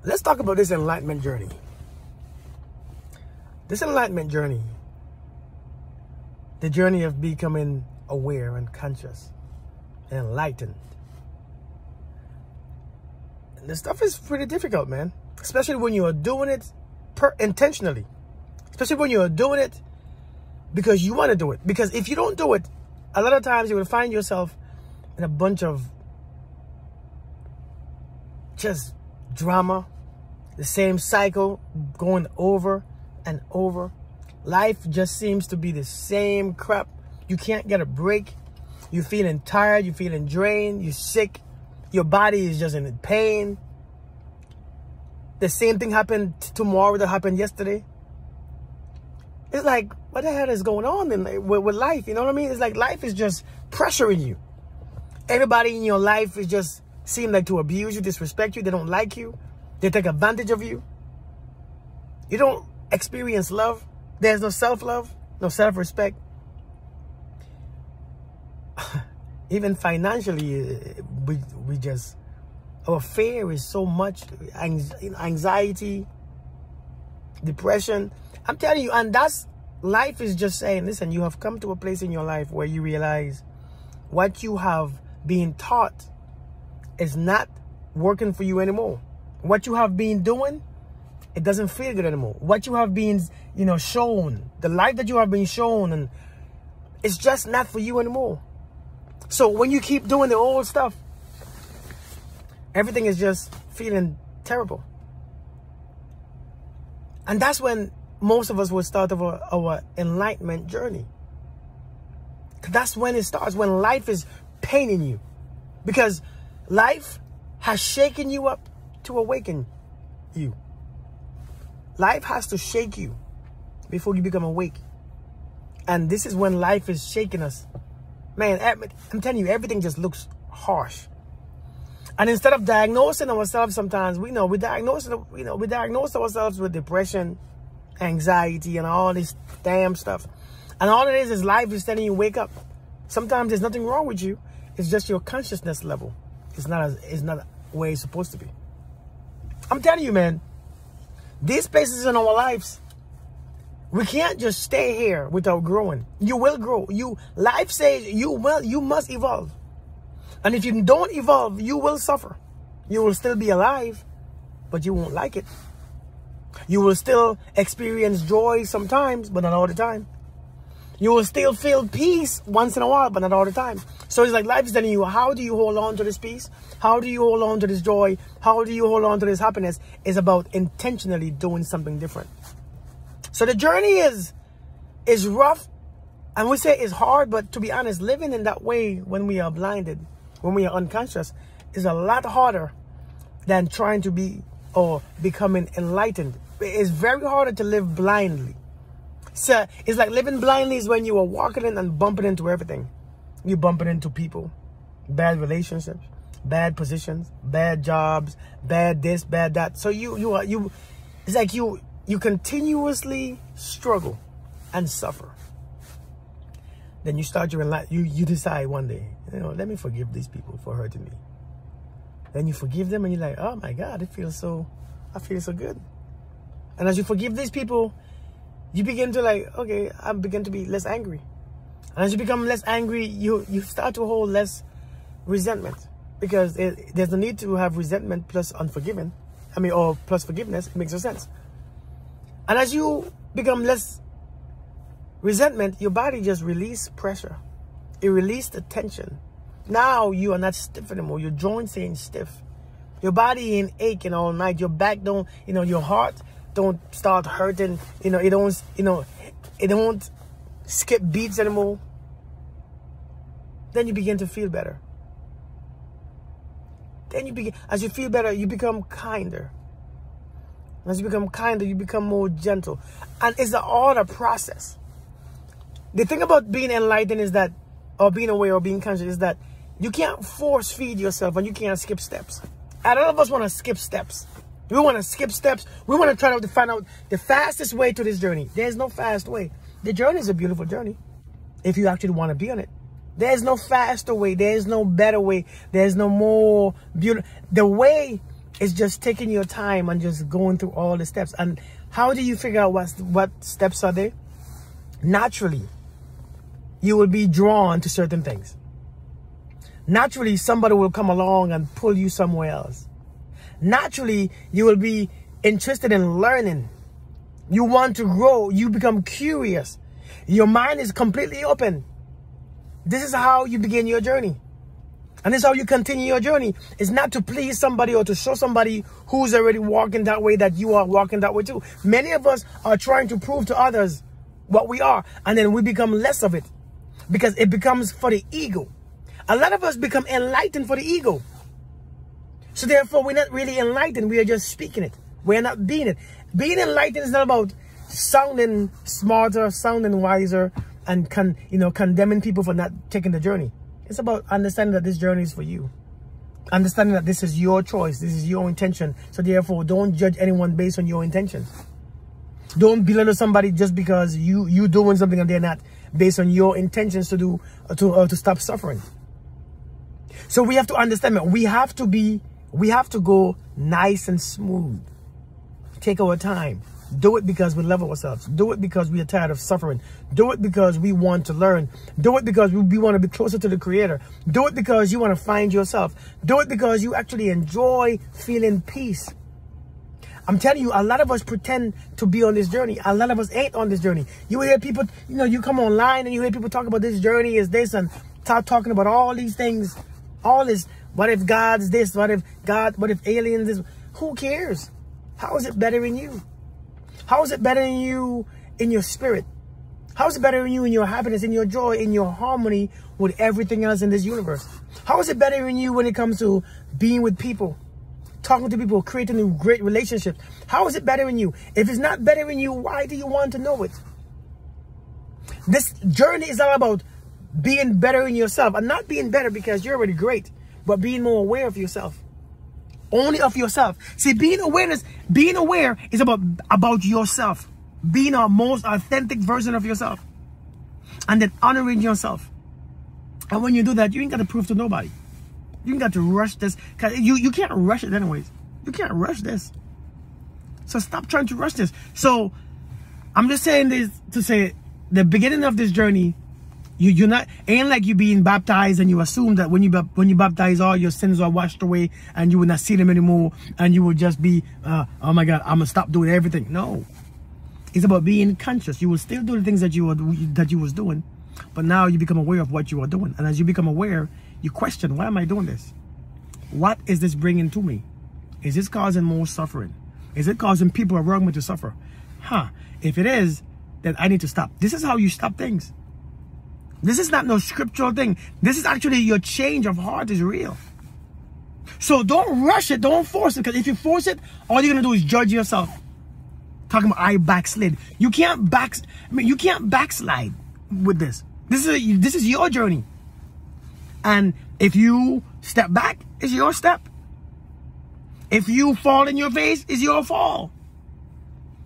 Let's talk about this enlightenment journey. This enlightenment journey, the journey of becoming aware and conscious and enlightened. And this stuff is pretty difficult, man. Especially when you are doing it intentionally. Especially when you are doing it because you want to do it. Because if you don't do it, a lot of times you will find yourself in a bunch of just drama, the same cycle going over and over. Life just seems to be the same crap. You can't get a break. You're feeling tired. You're feeling drained. You're sick. Your body is just in pain. The same thing happened tomorrow that happened yesterday. It's like, what the hell is going on with life? You know what I mean? It's like life is just pressuring you. Everybody in your life is just seem like to abuse you, disrespect you. They don't like you. They take advantage of you. You don't experience love. There's no self-love, no self-respect. Even financially, we just, our fear is so much, anxiety, depression. I'm telling you, and that's, life is just saying, listen, you have come to a place in your life where you realize what you have been taught is not working for you anymore. What you have been doing, it doesn't feel good anymore. What you have been, shown, the life that you have been shown, and it's just not for you anymore. So when you keep doing the old stuff, everything is just feeling terrible. And that's when most of us will start our enlightenment journey. That's when it starts, when life is paining you. Because life has shaken you up to awaken you. Life has to shake you before you become awake. And this is when life is shaking us. Man, I'm telling you, everything just looks harsh. And instead of diagnosing ourselves, sometimes we diagnose ourselves with depression, anxiety, and all this damn stuff. And all it is life is telling you, wake up. Sometimes there's nothing wrong with you. It's just your consciousness level. It's not where it's supposed to be. I'm telling you, man, these spaces in our lives, we can't just stay here without growing. You will grow. Life says you must evolve. And if you don't evolve, you will suffer. You will still be alive, but you won't like it. You will still experience joy sometimes, but not all the time. You will still feel peace once in a while, but not all the time. So it's like life is telling you, how do you hold on to this peace? How do you hold on to this joy? How do you hold on to this happiness? It's about intentionally doing something different. So the journey is rough, and we say it's hard, but to be honest, living in that way when we are blinded, when we are unconscious, is a lot harder than trying to be or becoming enlightened. It's very hard to live blindly. So it's like living blindly is when you are walking in and bumping into everything. You're bumping into people, bad relationships, bad positions, bad jobs, bad this, bad that. So it's like you continuously struggle and suffer. Then you start your life. You decide one day, let me forgive these people for hurting me. Then you forgive them, and you're like, oh my God, I feel so good. And as you forgive these people, you begin to okay, I begin to be less angry. And as you become less angry, you start to hold less resentment, because there's no need to have resentment plus unforgiving. Or plus forgiveness. It makes no sense. And as you become less resentment, your body just releases pressure. It releases the tension. Now you are not stiff anymore. Your joints ain't stiff. Your body ain't aching all night. Your back don't, your heart don't start hurting. It don't skip beats anymore. Then you begin to feel better. As you feel better, you become kinder. As you become kinder, you become more gentle. And it's all a process. The thing about being enlightened is that, or being aware or being conscious, is that you can't force feed yourself, and you can't skip steps. A lot of us want to skip steps. We want to skip steps. We want to try to find out the fastest way to this journey. There's no fast way. The journey is a beautiful journey if you actually want to be on it. There's no faster way. There's no better way. There's no more beautiful. The way It's just taking your time and just going through all the steps. And how do you figure out what steps are there? Naturally, you will be drawn to certain things. Naturally, somebody will come along and pull you somewhere else. Naturally, you will be interested in learning. You want to grow. You become curious. Your mind is completely open. This is how you begin your journey. And this is how you continue your journey. It's not to please somebody or to show somebody who's already walking that way that you are walking that way too. Many of us are trying to prove to others what we are. And then we become less of it. Because it becomes for the ego. A lot of us become enlightened for the ego. So therefore, we're not really enlightened. We are just speaking it. We're not being it. Being enlightened is not about sounding smarter, sounding wiser, and condemning people for not taking the journey. It's about understanding that this journey is for you. Understanding that this is your choice. This is your intention. So therefore, don't judge anyone based on your intentions. Don't belittle somebody just because you doing something and they're not, based on your intentions to stop suffering. So we have to understand that we have to go nice and smooth. Take our time. Do it because we love ourselves. Do it because we are tired of suffering. Do it because we want to learn. Do it because we want to be closer to the Creator. Do it because you want to find yourself. Do it because you actually enjoy feeling peace. I'm telling you, a lot of us pretend to be on this journey. A lot of us ain't on this journey. You hear people, you come online and you hear people talk about this journey is this and start talking about all these things. All this, what if God's this? What if aliens this? Who cares? How is it better in you? How is it better in you in your spirit? How is it better in you in your happiness, in your joy, in your harmony with everything else in this universe? How is it better in you when it comes to being with people, talking to people, creating new great relationships? How is it better in you? If it's not better in you, why do you want to know it? This journey is all about being better in yourself, and not being better because you're already great, but being more aware of yourself. Only of yourself. See, being aware is about yourself. Being a most authentic version of yourself. And then honoring yourself. And when you do that, you ain't got to prove to nobody. You ain't got to rush this. Because you can't rush it anyways. You can't rush this. So stop trying to rush this. So I'm just saying this to say the beginning of this journey, ain't like you being baptized and you assume that when you baptize, all your sins are washed away and you will not see them anymore and you will just be oh my God, I'm gonna stop doing everything. No, it's about being conscious. You will still do the things that you was doing, but now you become aware of what you are doing. And as you become aware, you question, why am I doing this? What is this bringing to me? Is this causing more suffering? Is it causing people around me to suffer? If it is, then I need to stop. This is how you stop things. This is not no scriptural thing. This is actually your change of heart is real. So don't rush it. Don't force it. Because if you force it, all you're going to do is judge yourself. Talking about I backslid. You can't backslide with this. This is your journey. And if you step back, it's your step. If you fall in your face, it's your fall.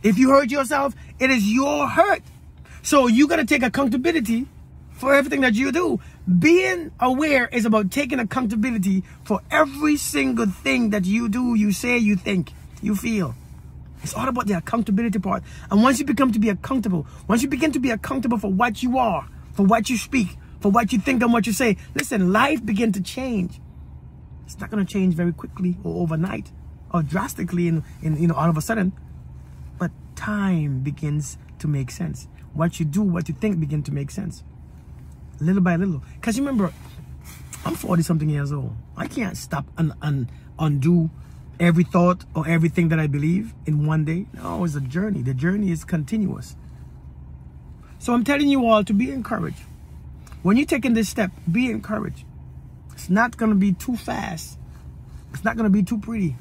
If you hurt yourself, it is your hurt. So you got to take accountability for everything that you do. Being aware is about taking accountability for every single thing that you do, you say, you think, you feel. It's all about the accountability part. And once you begin to be accountable for what you are, for what you speak, for what you think and what you say, listen, life begins to change. It's not going to change very quickly or overnight or drastically in all of a sudden. But time begins to make sense. What you do, what you think begin to make sense. Little by little. Because remember, I'm 40-something years old. I can't stop and undo every thought or everything that I believe in one day. No, it's a journey. The journey is continuous. So I'm telling you all to be encouraged. When you're taking this step, be encouraged. It's not going to be too fast. It's not going to be too pretty.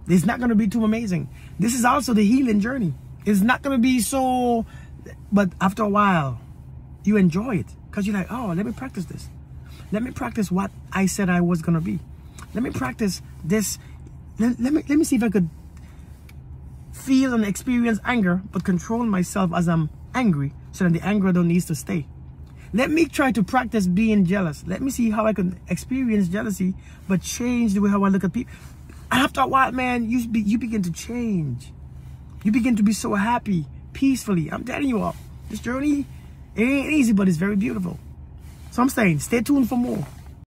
It's not going to be too amazing. This is also the healing journey. It's not going to be so... But after a while, you enjoy it. Because you're like, oh, let me practice this. Let me practice what I said I was going to be. Let me practice this. Let me see if I could feel and experience anger, but control myself as I'm angry so that the anger don't need to stay. Let me try to practice being jealous. Let me see how I can experience jealousy, but change the way how I look at people. After a while, man, you begin to change. You begin to be so happy, peacefully. I'm telling you all, this journey, it ain't easy, but it's very beautiful. So I'm saying, stay tuned for more.